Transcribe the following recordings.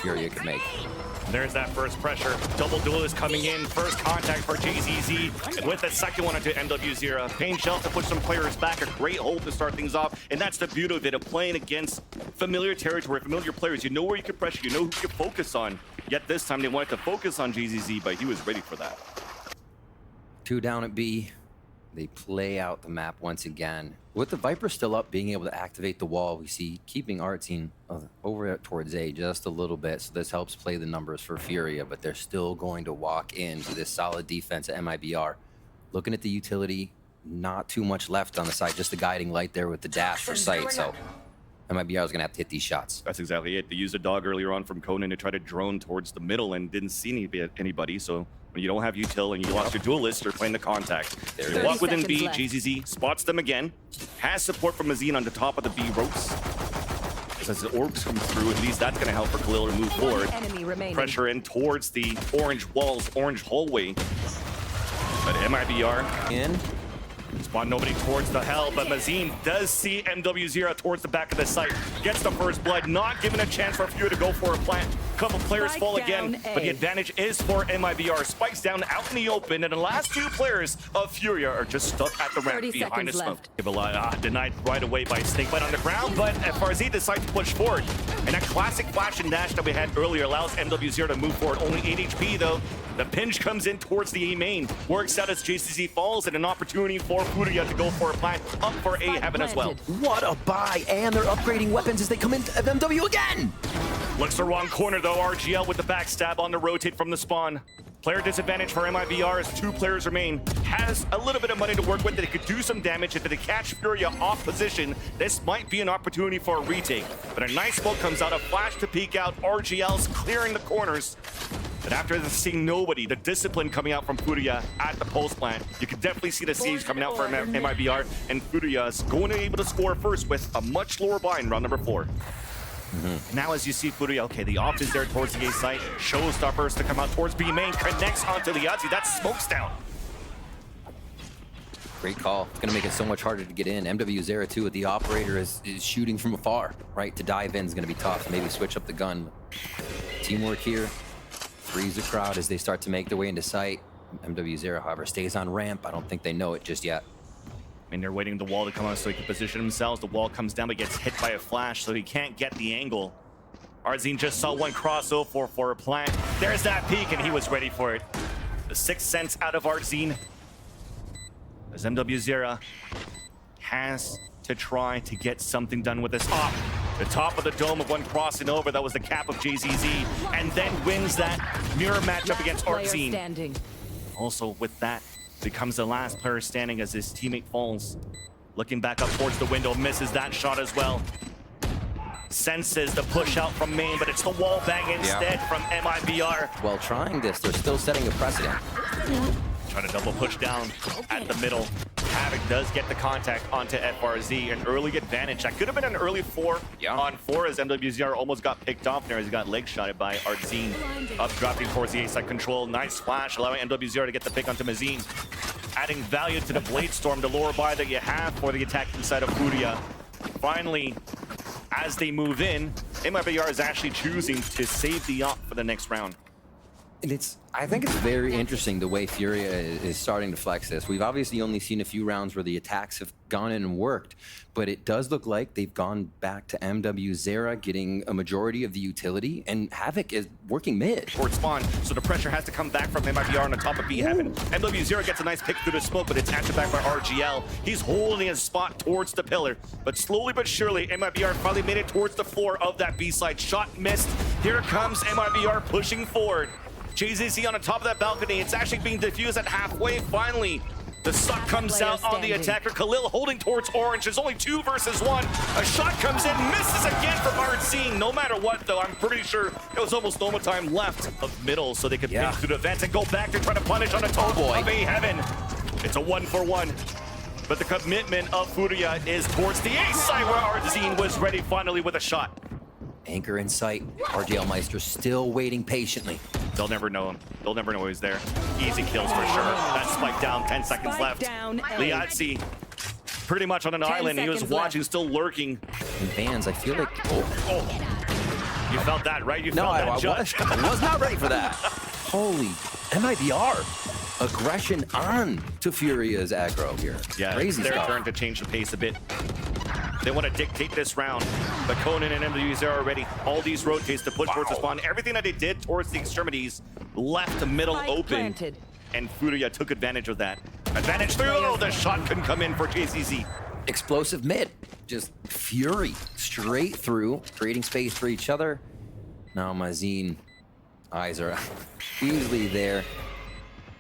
Furia could make. There's that first pressure. Double duelist coming in. First contact for JZZ with the second one into MW0. Pain Shell to push some players back. A great hold to start things off. And that's the beauty of it, of playing against familiar territory, familiar players. You know where you can pressure. You know who you can focus on. Yet this time they wanted to focus on JZZ, but he was ready for that. 2 down at B. They play out the map once again. With the Viper still up, being able to activate the wall, we see keeping Artsine over towards A just a little bit. So this helps play the numbers for Furia, but they're still going to walk into this solid defense at MIBR. Looking at the utility, not too much left on the side, just the guiding light there with the dash for sight. So MIBR is going to have to hit these shots. That's exactly it. They used a dog earlier on from Conan to try to drone towards the middle and didn't see anybody. So when you don't have util and you lost your duelist, you're playing the contact. They walk within B, JZZ spots them again. Has support from Mazine on the top of the B ropes. As the orbs come through, at least that's going to help for Khalil to move forward. Pressure in towards the orange walls, orange hallway. But MIBR in. Spawn nobody towards the hell, but Mazine does see MW0 towards the back of the site. Gets the first blood, not given a chance for Furia to go for a plant. Couple players fall again, but the advantage is for MIBR. Spikes down out in the open, and the last 2 players of Furia are just stuck at the ramp behind the smoke. Denied right away by Snakebite on the ground, but FRZ decides to push forward. And that classic flash and dash that we had earlier allows MW0 to move forward. Only 8 HP though. The pinch comes in towards the A main. Works out as JCZ falls, and an opportunity for Furia to go for a plant up for A heaven as well. What a buy, and they're upgrading weapons as they come into MW again. Looks the wrong corner though. RGL with the backstab on the rotate from the spawn. Player disadvantage for MIBR as 2 players remain. Has a little bit of money to work with that it could do some damage. If they catch Furia off position, this might be an opportunity for a retake. But a nice smoke comes out, a flash to peek out. RGL's clearing the corners. But after seeing nobody, the discipline coming out from Furia at the pulse plant, you can definitely see the siege coming out for MIBR, and Furia's going to be able to score first with a much lower buy in round number 4. Now as you see Furia, okay, the opt is there towards the A site. Showstoppers to come out towards B main, connects onto the Yahtzee. That smokes down. Great call. It's going to make it so much harder to get in. MW0 too with the operator is shooting from afar, right? To dive in is going to be tough. Maybe switch up the gun. Teamwork here. Freeze the crowd as they start to make their way into sight. MW0, however, stays on ramp. I don't think they know it just yet. And they're waiting the wall to come out so he can position themselves. The wall comes down but gets hit by a flash, so he can't get the angle. Artzine just saw one crossover for a plant. There's that peek, and he was ready for it. The 6th sense out of Artzine. As MW0 has to try to get something done with this op. The top of the dome of one crossing over, that was the cap of JZZ, and then wins that mirror matchup against Artzine. Also with that, becomes the last player standing as his teammate falls. Looking back up towards the window, misses that shot as well. Senses the push out from main, but it's the wall bang instead from MIBR. While trying this, they're still setting a precedent. Trying to double push down at the middle. Havoc does get the contact onto FRZ, an early advantage. That could have been an early 4 on 4 as MWZR almost got picked off there as he got leg shotted by Artzine. Up dropping towards the A-side control. Nice flash, allowing MWZR to get the pick onto Mazine. Adding value to the Blade Storm, the lower buy that you have for the attacking side of Furia. Finally, as they move in, MIBR is actually choosing to save the op for the next round. And I think it's very interesting the way Furia is starting to flex this. We've obviously only seen a few rounds where the attacks have gone in and worked, but it does look like they've gone back to MW0, getting a majority of the utility, and Havoc is working mid. Towards spawn, so the pressure has to come back from MIBR on the top of B heaven. MW0 gets a nice pick through the smoke, but it's answered back by RGL. He's holding his spot towards the pillar, but slowly but surely, MIBR finally made it towards the floor of that B side. Shot missed. Here comes MIBR pushing forward. JZZ on the top of that balcony. It's actually being diffused at halfway. Finally, the suck comes out on the attacker. Khalil holding towards orange. There's only 2 versus 1. A shot comes in, misses again from Artzine. No matter what, though, I'm pretty sure it was almost no more time left of middle, so they could pinch through the vents and go back to try to punish on the top of A heaven. It's a 1-for-1. But the commitment of Furia is towards the A side where Artzine was ready finally with a shot. Anchor in sight. RGL Meister still waiting patiently. They'll never know him. They'll never know he's there. Easy kills for sure. That spike down, 10 seconds left. Liatzi pretty much on an island. He was watching, still lurking. And Vans, I feel like... You felt that, right? You No, felt I that, Judge. was not ready for that. Holy MIBR. Aggression on to Furia's aggro here. Yeah, Crazy it's their stuff. turn to change the pace a bit. They want to dictate this round, but Conan and MWZ are ready. All these rotates to push towards the spawn. Everything that they did towards the extremities left the middle open, planted. and Furia took advantage of that. Advantage through. Oh, the shot couldn't come in for JCZ. Explosive mid. Just Fury straight through, creating space for each other. Now Mazin eyes are easily there.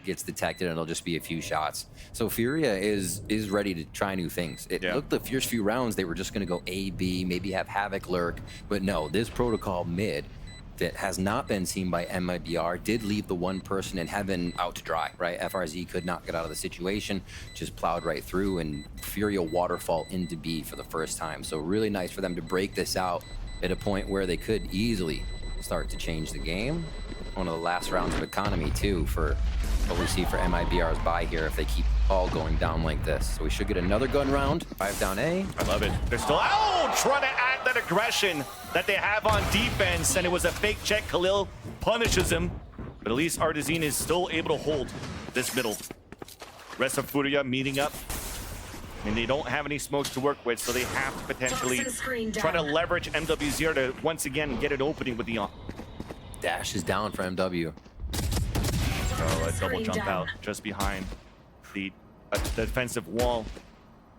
Gets detected and it'll just be a few shots. So Furia is ready to try new things. It looked the first few rounds they were just going to go A, B, maybe have Havoc lurk, but no, this protocol mid that has not been seen by MIBR did leave the one person in heaven out to dry, right? FRZ could not get out of the situation, just plowed right through, and Furia waterfall into B for the first time. So really nice for them to break this out at a point where they could easily start to change the game. One of the last rounds of economy too for what we see for MIBR's buy here if they keep all going down like this. So we should get another gun round. 5 down A. I love it. They're still trying to add that aggression that they have on defense, and it was a fake check. Khalil punishes him, but at least Artezine is still able to hold this middle. Rest of Furia meeting up, and they don't have any smokes to work with, so they have to potentially try to leverage MW0 to once again get an opening with the Dash is down for MW. Oh, a double jump out just behind the defensive wall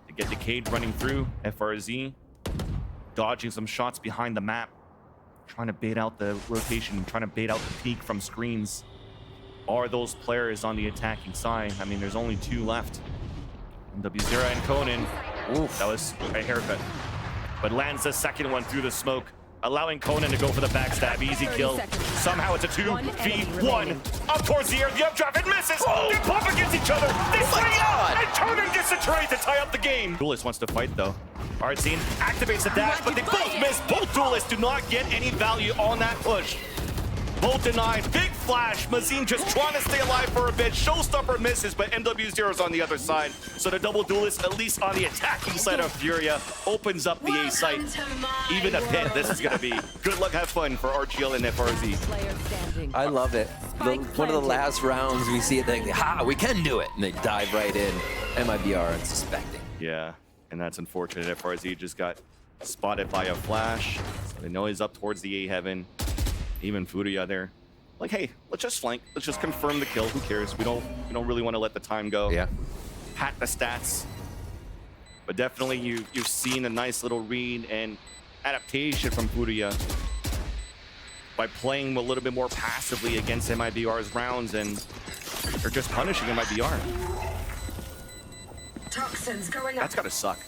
to get Decade running through. FRZ dodging some shots behind the map, trying to bait out the rotation, trying to bait out the peek from screens. Are those players on the attacking side? I mean, there's only 2 left. MW0 and Conan. Oof, that was a haircut. But lands the second one through the smoke, allowing Conan to go for the backstab. Easy kill. Somehow it's a 2v1. Up towards the air. The updraft. It misses. They bump against each other. They swing out. And Conan gets the trade to tie up the game. Duelist wants to fight, though. Artezine activates the dash, but they both miss. Both duelists do not get any value on that push. Both denied. Big flash. Mazin just trying to stay alive for a bit. Showstopper misses, but MW0 is on the other side. So the double duelist, at least on the attacking side of Furia, opens up the A site. Even a pit, this is going to be good luck, have fun for RGL and FRZ. I love it. One of the last rounds, we see it, they we can do it. And they dive right in. MIBR unsuspecting. Yeah, and that's unfortunate. FRZ just got spotted by a flash. So they know he's up towards the A heaven. Even Furia there, like, hey, let's just flank. Let's just confirm the kill. Who cares? We don't really want to let the time go. Yeah. Hat the stats. But definitely you've seen a nice little read and adaptation from Furia by playing a little bit more passively against MIBR's rounds, and they're just punishing MIBR. Toxins going up. That's gotta suck.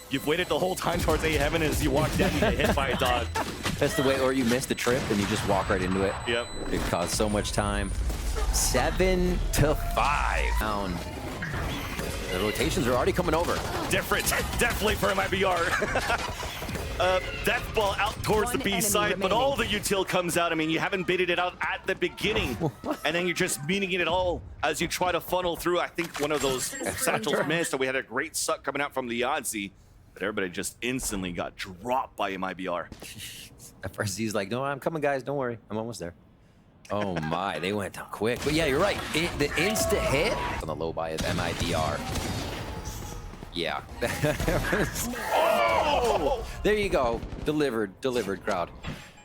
You've waited the whole time towards A heaven as you walk down and get hit by a dog. That's the way, or you miss the trip and you just walk right into it. Yep. It caused so much time. 7 to 5. Down. The rotations are already coming over. Different, definitely for MIBR. Death ball out towards the B side, but all the util comes out. I mean, you haven't baited it out at the beginning, and then you're just meeting it all as you try to funnel through. I think one of those satchels missed, and we had a great suck coming out from the Yahtzee, but everybody just instantly got dropped by MIBR. FRZ's like, no, I'm coming, guys. Don't worry. I'm almost there. Oh, my. They went down quick. But, yeah, you're right. The insta hit on the low buy of MIBR. Yeah. Oh! There you go. Delivered, crowd.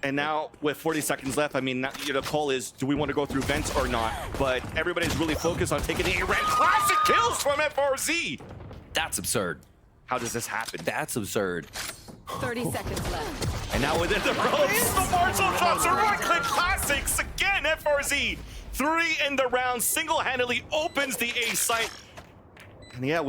And now, with 40 seconds left, I mean, the call is, do we want to go through vents or not? But everybody's really focused on taking the A-rank. Classic kills from FRZ! That's absurd. How does this happen? That's absurd. 30 seconds left. And now within the ropes, the Marshall drops a right-click classics again. FRZ, 3 in the round, single-handedly opens the A site. And yeah,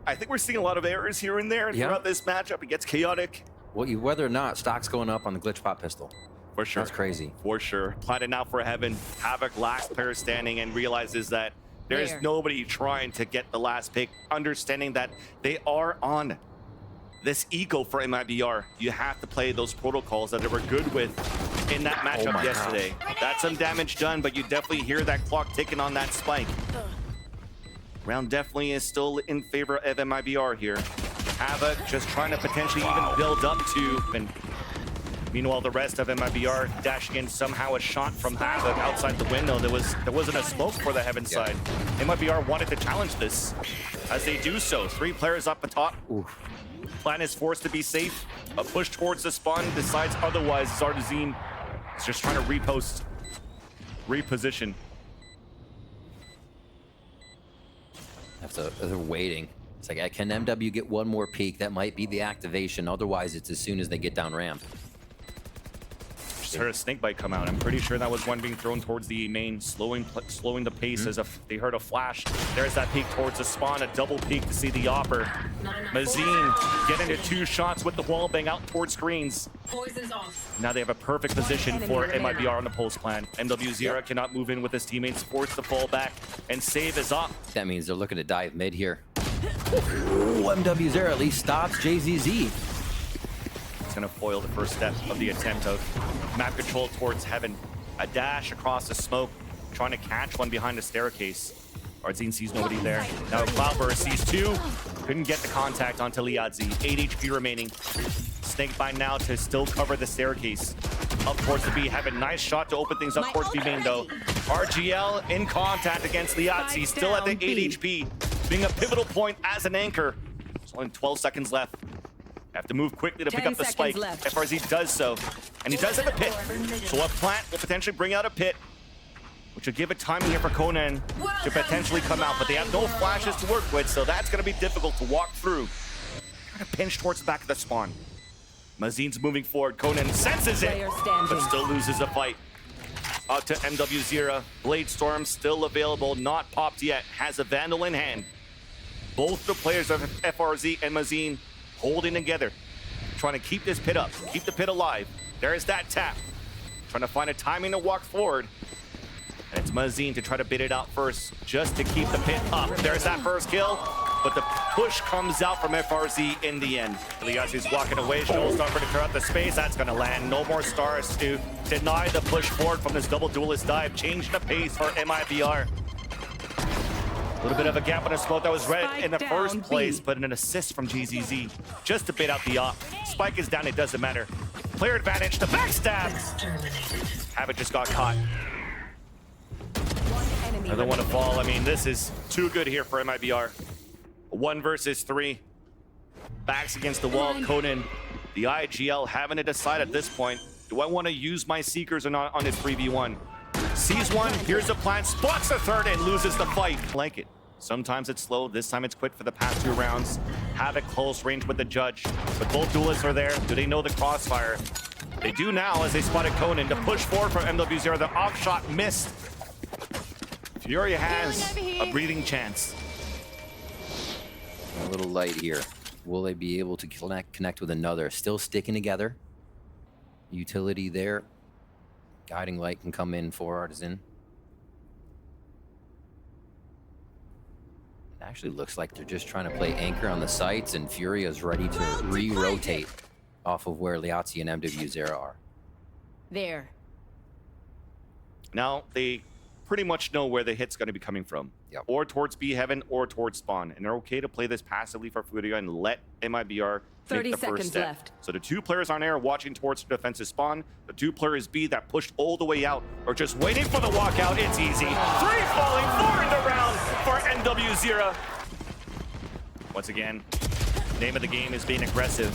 I think we're seeing a lot of errors here and there throughout this matchup. It gets chaotic. Well, whether or not stock's going up on the glitch pop pistol. For sure. That's crazy. For sure. Planted out for heaven. Havoc last player standing and realizes that there's nobody trying to get the last pick, understanding that they are on this eco for MIBR. You have to play those protocols that they were good with in that matchup yesterday. That's some damage done, but you definitely hear that clock ticking on that spike. Round definitely is still in favor of MIBR here. Havoc just trying to potentially even build up to, and Meanwhile, the rest of MIBR dashing in somehow a shot from Havoc outside the window. There wasn't a smoke for the Heaven side. MIBR wanted to challenge this. As they do so, 3 players up atop. Oof. Plan is forced to be safe. A push towards the spawn decides otherwise. Zardazine is just trying to reposition. They're waiting. It's like, can MW get one more peek? That might be the activation. Otherwise, it's as soon as they get down ramp. Just heard a snake bite come out. I'm pretty sure that was one being thrown towards the main, slowing the pace as they heard a flash. There's that peek towards the spawn, a double peek to see the Opper. Mazine getting into 2 shots with the wall bang out towards screens. Poison's off. Now they have a perfect position for MIBR on the pulse plan. MW0 cannot move in with his teammates, forced to fall back, and save is up. That means they're looking to dive mid here. Ooh, MW0 at least stops JZZ. It's going to foil the first step of the attempt of map control towards Heaven. A dash across the smoke, trying to catch one behind the staircase. Ardzine sees nobody there. Now Cloudburst sees 2. Couldn't get the contact onto Liadzi. 8 HP remaining. Snake by now to still cover the staircase. Up towards the B. Heaven, nice shot to open things up towards B main though. RGL in contact against Liadzi, still at the 8 HP. Being a pivotal point as an anchor. There's only 12 seconds left. Have to move quickly to pick up the spike. FRZ does so. And he does have a pit. So a plant will potentially bring out a pit, which will give it time here for Conan to potentially come out. But they have no flashes to work with, so that's going to be difficult to walk through. Trying to pinch towards the back of the spawn. Mazine's moving forward. Conan senses it, but still loses the fight. Out to MW0. Blade Storm still available, not popped yet. Has a Vandal in hand. Both the players of FRZ and Mazine holding together, trying to keep this pit up, keep the pit alive. There's that tap. Trying to find a timing to walk forward. And it's Mazine to try to bid it out first, just to keep the pit up. There's that first kill, but the push comes out from FRZ in the end. Liazzi's walking away, Showstopper to clear out the space. That's gonna land. No more stars to deny the push forward from this double duelist dive. Change the pace for MIBR. A little bit of a gap in a smoke that was red in the first place, but an assist from GZZ just to bait out the op. Spike is down, it doesn't matter. Player advantage, the backstab. Habit just got caught. Another one to fall. I mean, this is too good here for MIBR. 1 versus 3. Backs against the wall. Conan, the IGL having to decide at this point, do I want to use my Seekers or not on this 3v1? Sees one, here's a plant, spots a third, and loses the fight. Like it. Sometimes it's slow, this time it's quick for the past 2 rounds. Havoc close range with the judge, but both duelists are there. Do they know the crossfire? They do now as they spotted Conan to push forward from MW0. The off shot missed. Furia has a breathing chance. A little light here. Will they be able to connect with another? Still sticking together. Utility there. Guiding light can come in for Artisan. It actually looks like they're just trying to play anchor on the sites, and Furia is ready to re-rotate off of where Liazzi and MW0 are. There. Now they pretty much know where the hit's going to be coming from. Yep. Or towards B Heaven or towards spawn. And they're okay to play this passively for Furia and let MIBR make the first step. Left. So the 2 players on air watching towards the defensive spawn. The 2 players B that pushed all the way out are just waiting for the walkout. It's easy. 3 falling, 4 in the round for NW0. Once again, name of the game is being aggressive.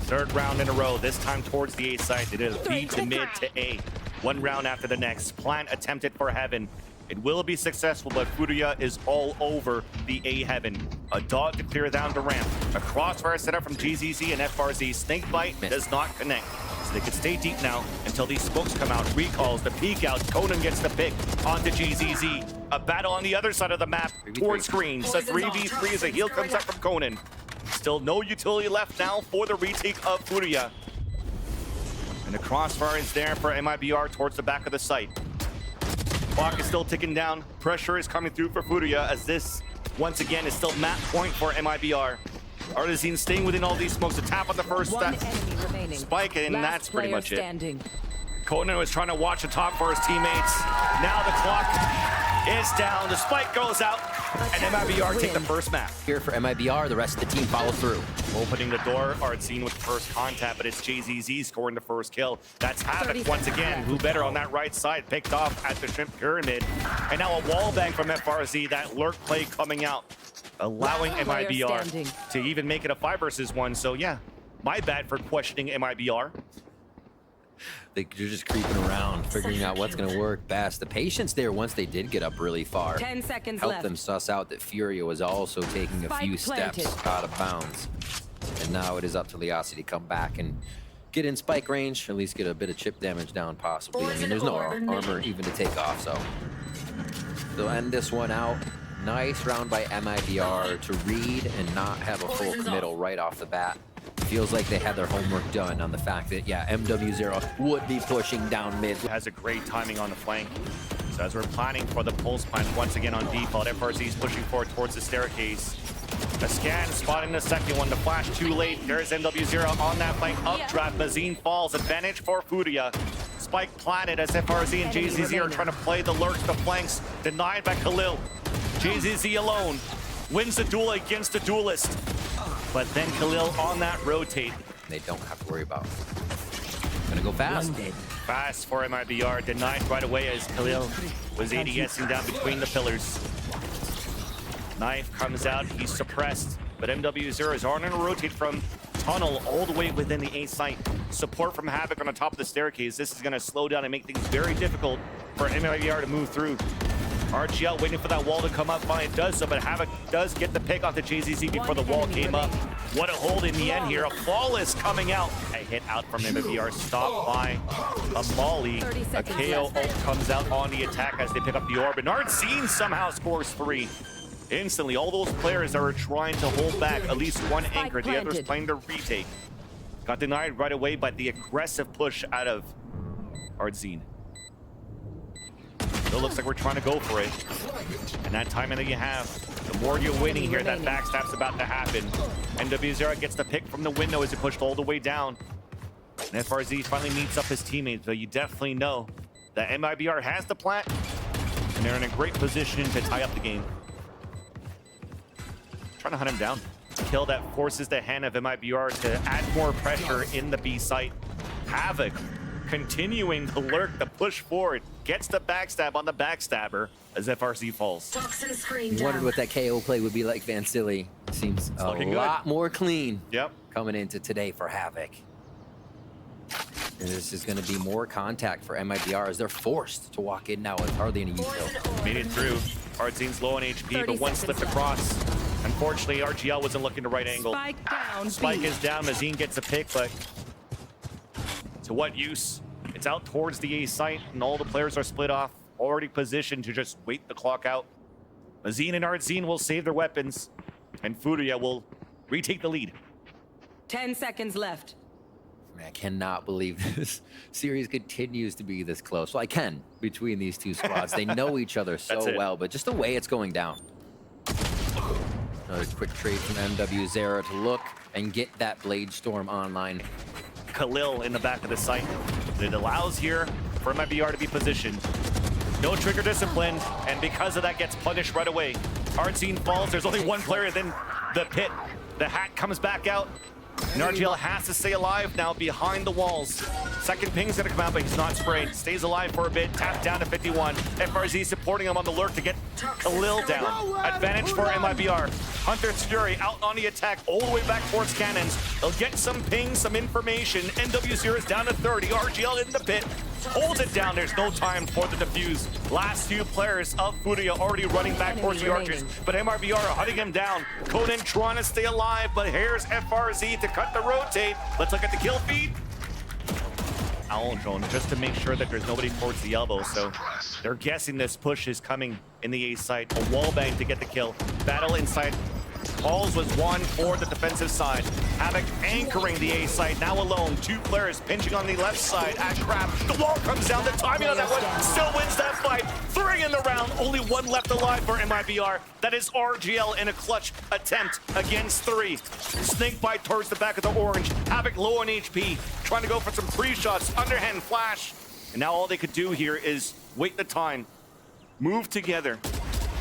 3rd round in a row, this time towards the A side. They did a B to mid to A. 1 round after the next. Plant attempted for Heaven. It will be successful, but Furia is all over the A Heaven. A dog to clear down the ramp. A crossfire set up from GZZ and FRZ. Snakebite does not connect. So they can stay deep now until these smokes come out. Recalls, the peek out. Conan gets the pick onto GZZ. A battle on the other side of the map towards screens. A 3v3 as a heal comes up from Conan. Still no utility left now for the retake of Furia. And the crossfire is there for MIBR towards the back of the site. Clock is still ticking down. Pressure is coming through for Furia as this, once again, is still map point for MIBR. Artisan staying within all these smokes to tap on the first spike, and that's pretty much it. Conan was trying to watch the top for his teammates. Now the clock is down. The spike goes out, and MIBR take the first map. Here for MIBR, the rest of the team follows through. Opening the door, Artsine with the first contact, but it's JZZ scoring the first kill. That's Havoc once again, who better on that right side, picked off at the Shrimp Pyramid. And now a wall bang from FRZ, that lurk play coming out, allowing MIBR to even make it a 5 versus 1. So yeah, my bad for questioning MIBR. They're just creeping around, figuring out what's going to work best. The patience there, once they did get up really far, 10 seconds helped left. them suss out that Furia was also taking a few steps out of bounds. And now it is up to Liasi to come back and get in spike range, at least get a bit of chip damage down possibly. I mean, there's no armor even to take off, so they'll end this one out. Nice round by MIBR to read and not have a full committal right off the bat. Feels like they had their homework done on the fact that, yeah, MW0 would be pushing down mid. Has a great timing on the flank. So as we're planning for the pulse plant once again on default, FRZ is pushing forward towards the staircase. A scan spotting the second one, the flash too late. There's MW0 on that flank updraft. Mazine falls, advantage for Furia. Spike planted as FRZ and JZZ are trying to play the lurks, the flanks, denied by Khalil. JZZ alone wins the duel against the duelist. But then Khalil on that rotate. They don't have to worry about. Gonna go fast. Fast for MIBR, denied right away as Khalil was ADSing down between the pillars. Knife comes out, he's suppressed, but MW0 is on a rotate from tunnel all the way within the A site. Support from Havoc on the top of the staircase. This is gonna slow down and make things very difficult for MIBR to move through. RGL waiting for that wall to come up, finally it does so, but Havoc does get the pick off the JZZ before the wall came up. What a hold in the end here, a flawless coming out. A hit out from MIBR, stopped by a Molly. A KO ult comes out on the attack as they pick up the orb, and Artsine somehow scores 3. Instantly, all those players that were trying to hold back at least one anchor, the others playing to retake. Got denied right away by the aggressive push out of Artsine. Still looks like we're trying to go for it. And that timing that you have, the more you're winning here, that backstab's about to happen. MW0 gets the pick from the window as it pushed all the way down. And FRZ finally meets up his teammates, but you definitely know that MIBR has the plant, and they're in a great position to tie up the game. Trying to hunt him down. Kill that forces the hand of MIBR to add more pressure in the B site. Havoc continuing the lurk, the push forward, gets the backstab on the backstabber as FRZ falls. Wondered what that KO play would be like, Van Silly. Seems a lot more clean coming into today for Havoc. And this is going to be more contact for MIBR as they're forced to walk in now with hardly any use. Made it through. Artsine's low on HP, but one slipped across. Unfortunately, RGL wasn't looking the right angle. Spike is down, Mazine gets a pick, but to what use? It's out towards the A site, and all the players are split off, already positioned to just wait the clock out. Mazine and Artsine will save their weapons, and Furia will retake the lead. 10 seconds left. Man, I cannot believe this series continues to be this close. Well, I can, between these two squads. They know each other so well, but just the way it's going down. Another quick trade from MW0 to look and get that Blade Storm online. Khalil in the back of the site. It allows here for MIBR to be positioned. No trigger discipline, and because of that gets punished right away. Artsine falls, there's only one player in the pit. The hat comes back out, and RGL has to stay alive now behind the walls. Second ping's gonna come out, but he's not sprayed. Stays alive for a bit, tapped down to 51. FRZ supporting him on the lurk to get Khalil down. Advantage for MIBR. Hunter's Fury out on the attack, all the way back towards cannons. They'll get some ping, some information. NW0 is down to 30. RGL in the pit. Holds it down. There's no time for the defuse. Last few players of Furia already running back towards the archers, but MIBR are hunting him down. Conan trying to stay alive, but here's FRZ to cut the rotate. Let's look at the kill feed. Owl drone just to make sure that there's nobody towards the elbow, so they're guessing this push is coming in the A site. A wall bang to get the kill. Battle inside. Balls was one for the defensive side. Havoc anchoring the A site, now alone. 2 players pinching on the left side at crap. The wall comes down, the timing on that one still wins that fight. 3 in the round, only 1 left alive for MIBR. That is RGL in a clutch attempt against 3. Snake bite towards the back of the orange. Havoc low on HP, trying to go for some pre-shots, underhand flash. And now all they could do here is wait the time. move together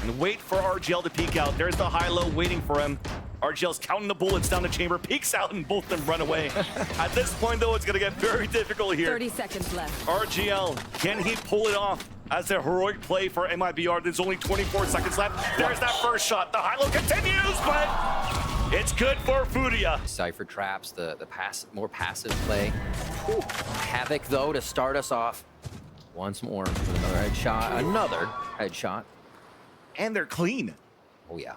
and wait for RGL to peek out. There's the high-low waiting for him. RGL's counting the bullets down the chamber, peeks out, and both of them run away. At this point, though, it's going to get very difficult here. 30 seconds left. RGL, can he pull it off as a heroic play for MIBR? There's only 24 seconds left. There's that first shot. The high-low continues, but it's good for Furia. Cypher traps, the more passive play. Whew. Havoc, though, to start us off once more with another headshot. Another headshot. And they're clean. Oh, yeah.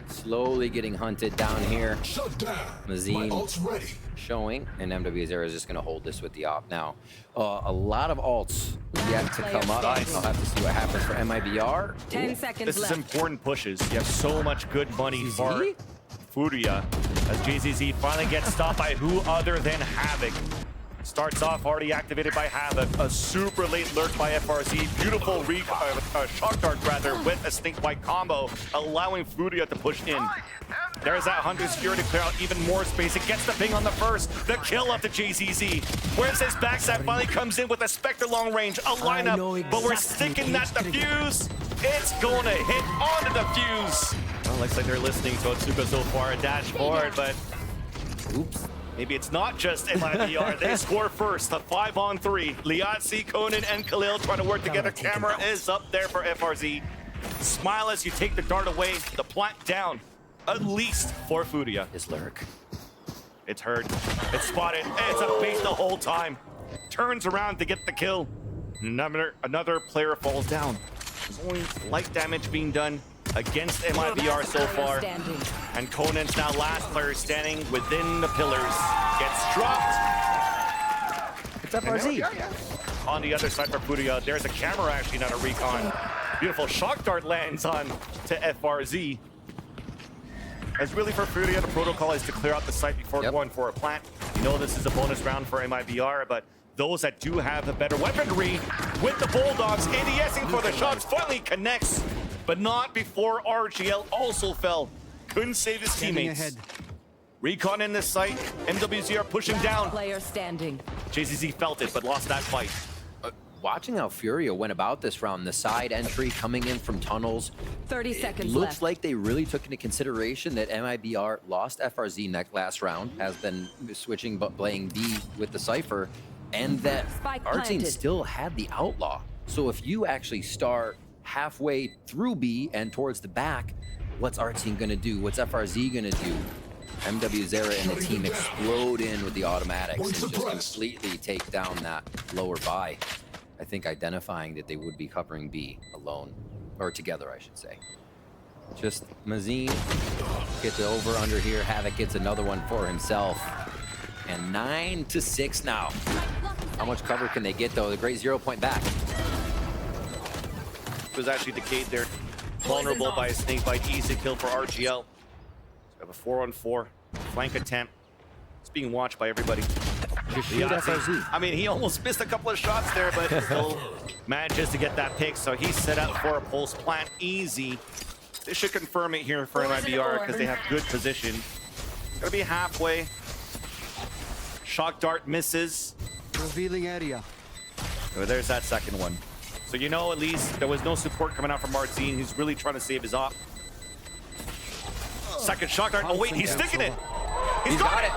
Slowly getting hunted down here. Shut down. Mazine My ult's ready. showing, and MWZero is just going to hold this with the op now. A lot of ults yet to come up. I'll have to see what happens for MIBR. 10 seconds This left. is important pushes. You have so much good money GZ? for Furia as JZZ finally gets stopped by who other than Havoc. Starts off already activated by Havoc. A super late lurk by FRZ. Beautiful shock dart rather with a snake bite combo, allowing Furia to push in. There's that Hunter Security clear out even more space. It gets the ping on the first. The kill up to JZZ. Whereas his backside finally comes in with a Spectre long range, a lineup, but we're sticking that defuse. It's going to hit onto the fuse. Well, looks like they're listening to Otsuka so far. A dash forward, but Oops. maybe it's not just MIBR. They score first. A 5-on-3. Liatzi, Conan, and Khalil trying to work together. Camera is up there for FRZ. Smile as you take the dart away. The plant down. At least for Furia. His lurk. It's heard. It's spotted. It's a bait the whole time. Turns around to get the kill. Another player falls down. There's only light damage being done against MIBR so far. And Conan's now last player standing within the pillars. Gets dropped. It's FRZ. On the other side for Furia, there's a camera actually, not a recon. Beautiful shock dart lands on to FRZ. As really for Furia, the protocol is to clear out the site before going for a plant. You know this is a bonus round for MIBR, but those that do have the better weaponry with the Bulldogs, ADSing for the shots, finally connects, but not before RGL also fell. Couldn't save his teammates. Recon in this site, MWZ are pushing down. Player standing. JZZ felt it, but lost that fight. Watching how Furia went about this round, the side entry coming in from tunnels. 30 It seconds looks left. like they really took into consideration that MIBR lost FRZ last round, has been switching but playing B with the Cypher, and that Spike our team planted. still had the Outlaw. So if you actually start halfway through B and towards the back, what's our team gonna do? What's FRZ gonna do? MWZero and the team explode in with the automatics and just completely take down that lower buy. I think identifying that they would be covering B alone, or together, I should say. Just Mazine gets the over under here. Havoc gets another one for himself. And 9-6 now. How much cover can they get, though? The great 0 point back. Was actually decayed there. Vulnerable by a snake bite. Easy kill for RGL. So we have a 4-on-4 flank attempt. It's being watched by everybody. Just shoot FRZ. I mean, he almost missed a couple of shots there, but still manages to get that pick. So he's set up for a pulse plant. Easy. They should confirm it here for MIBR because they have good position. Gonna be halfway. Shock dart misses. Revealing area. Oh, there's that second one. So you know at least there was no support coming out from Martzine. He's really trying to save his op. Second shock dart. Oh wait, he's sticking it. He's got it.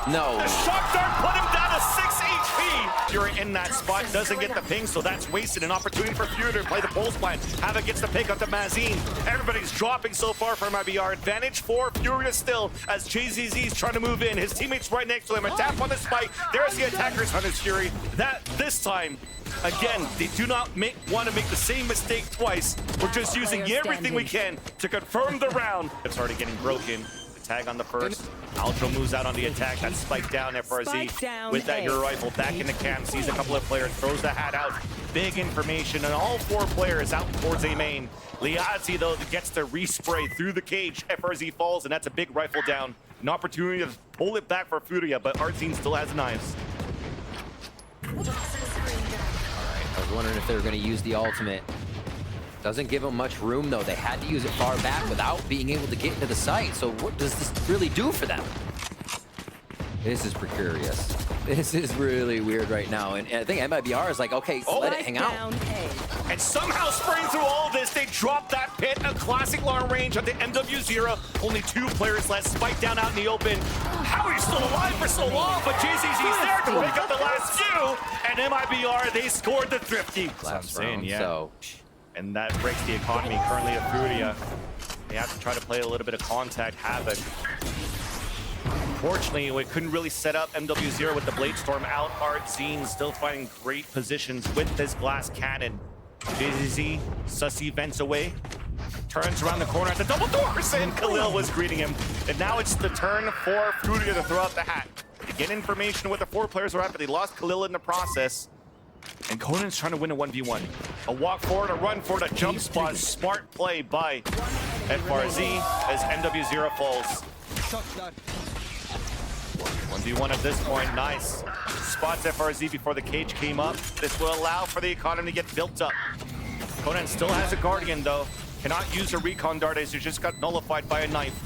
No. The shock dart put him down to 6 HP. Fury in that spot doesn't get the ping, so that's wasted. An opportunity for Fury to play the pulse plan. Havoc gets the pick up to Mazine. Everybody's dropping so far for MIBR. Advantage for Furia still as JZZ's trying to move in. His teammates right next to him. A tap on the spike. There's the attacker's Hunter's Fury. That this time, again, they do not want to make the same mistake twice. We're just using everything we can to confirm the round. It's already getting broken. Tag on the first. Altro moves out on the attack. That's spiked down FRZ with that Euro rifle back in the camp. Sees a couple of players. Throws the hat out. Big information. And all 4 players out towards A main. Liazzi, though, gets to respray through the cage. FRZ falls, and that's a big rifle down. An opportunity to pull it back for Furia, but our team still has knives. All right. I was wondering if they were going to use the ultimate. Doesn't give them much room, though. They had to use it far back without being able to get into the site. So what does this really do for them? This is precarious. This is really weird right now. And I think MIBR is like, okay, let it hang out. Down A. And somehow spraying through all of this, they drop that pit. A classic long range on the MW0. Only 2 players left. Spike down out in the open. How are you still alive for so long? But JCZ's there to pick up the last 2. And MIBR, they scored the thrifty. Last saying, round, yeah. so And that breaks the economy currently of Furia. They have to try to play a little bit of contact havoc. Unfortunately, we couldn't really set up MW0 with the Blade Storm out. Artzine still finding great positions with this glass cannon. JZZ, sussy vents away. Turns around the corner at the double doors, and Khalil was greeting him. And now it's the turn for Furia to throw out the hat. To get information what the 4 players are at, but they lost Khalil in the process. And Conan's trying to win a 1v1. A walk forward, a run forward, a jump spot. Smart play by FRZ as MW0 falls. 1v1 at this point, nice. Spots FRZ before the cage came up. This will allow for the economy to get built up. Conan still has a Guardian though. Cannot use a recon dart as he just got nullified by a knife.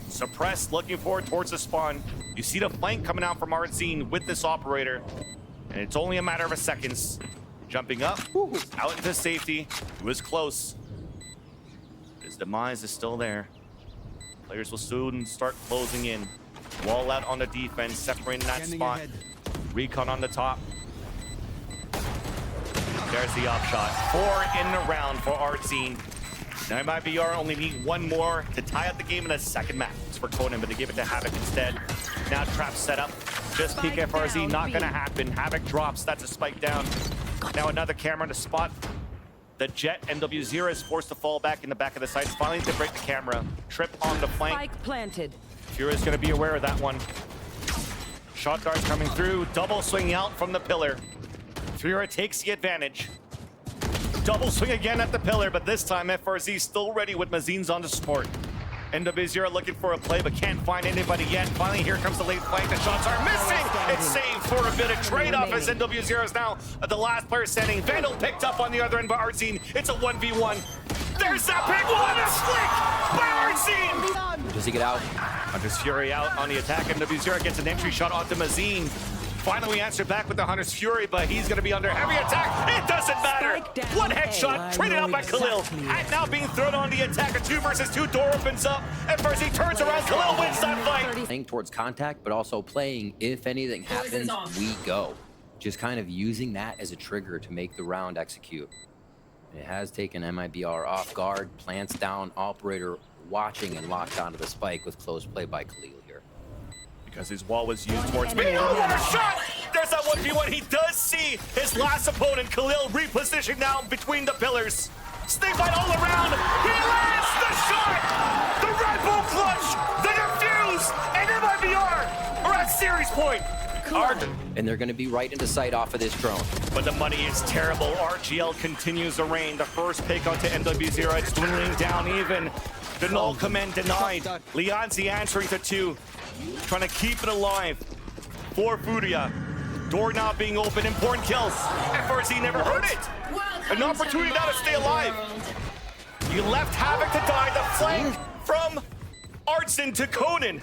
Suppressed, looking forward towards the spawn. You see the flank coming out from Artzine with this operator. And it's only a matter of seconds. Jumping up, out into safety. He was close. His demise is still there. Players will soon start closing in. Wall out on the defense, separating that spot. Recon on the top. There's the upshot. 4 in the round for Artzine. Now MIBR only need 1 more to tie up the game in a second match. It's for Conan, but they give it to Havoc instead. Now trap set up. Just peek FRZ, not gonna happen. Havoc drops, that's a spike down. Now another camera to spot. The Jet MW0 is forced to fall back in the back of the sights. Finally to break the camera. Trip on the flank. Spike planted. Furia's gonna be aware of that one. Shot darts coming through. Double swing out from the pillar. Furia takes the advantage. Double swing again at the pillar, but this time FRZ still ready with Mazines on the support. MW0 looking for a play, but can't find anybody yet. Finally, here comes the late flank. The shots are missing. It's saved for a bit of trade-off as MW0 is now the last player standing. Vandal picked up on the other end by Artzine. It's a 1v1. There's that big one, a flick by Artzine. does he get out? Hunter's Fury out on the attack. MW0 gets an entry shot onto Mazine. Finally answered back with the Hunter's Fury, but he's going to be under heavy attack. It doesn't matter. One headshot traded out by Khalil. And now being thrown on the attack. A 2 versus 2 door opens up. FRZ turns around. Khalil wins that fight. Playing towards contact, but also playing if anything happens, we go. Just kind of using that as a trigger to make the round execute. It has taken MIBR off guard. Plants down, operator watching and locked onto the spike with close play by Khalil here. Because his wall was used towards me. Oh, what a shot! There's that 1v1. He does see his last opponent, Khalil, repositioned now between the pillars. Snake bite all around. He lands the shot! The Red Bull clutch! The defuse! And MIBR are at series point. And they're going to be right into sight off of this drone. But the money is terrible. RGL continues to reign. The first pick onto MW0. It's dwindling down even. The null command denied. Lianzi answering to 2. Trying to keep it alive for Furia. Door now being open. Important kills. FRZ never heard it. An opportunity now to stay alive. You left Havoc to die. The flank from Artzine to Conan.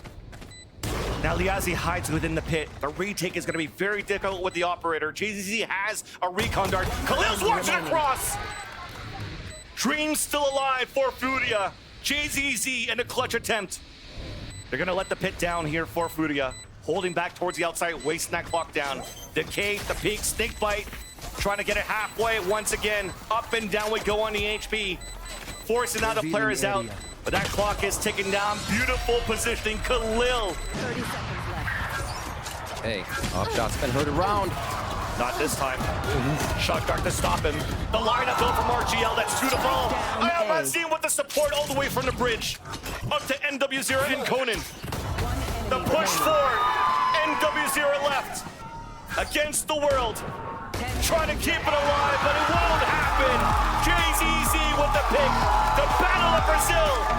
Now Liazi hides within the pit. The retake is going to be very difficult with the operator. JZZ has a recon dart. Khalil's watching across. Dream still alive for Furia. JZZ in a clutch attempt. They're going to let the pit down here for Furia. Holding back towards the outside, wasting that clock down. Decay, the peak, snake bite. Trying to get it halfway once again. Up and down we go on the HP. Forcing out the players out. But that clock is ticking down. Beautiful positioning. Khalil. 30 seconds left. Hey, off shot's been heard around. Not this time. Shot dart to stop him. The lineup though from RGL. That's 2 to fall. I have not seen with the support all the way from the bridge. Up to MW0 and Conan. The push forward. MW0 left. Against the world. Trying to keep it alive, but it won't happen. JZZ with the pick. The Battle of Brazil.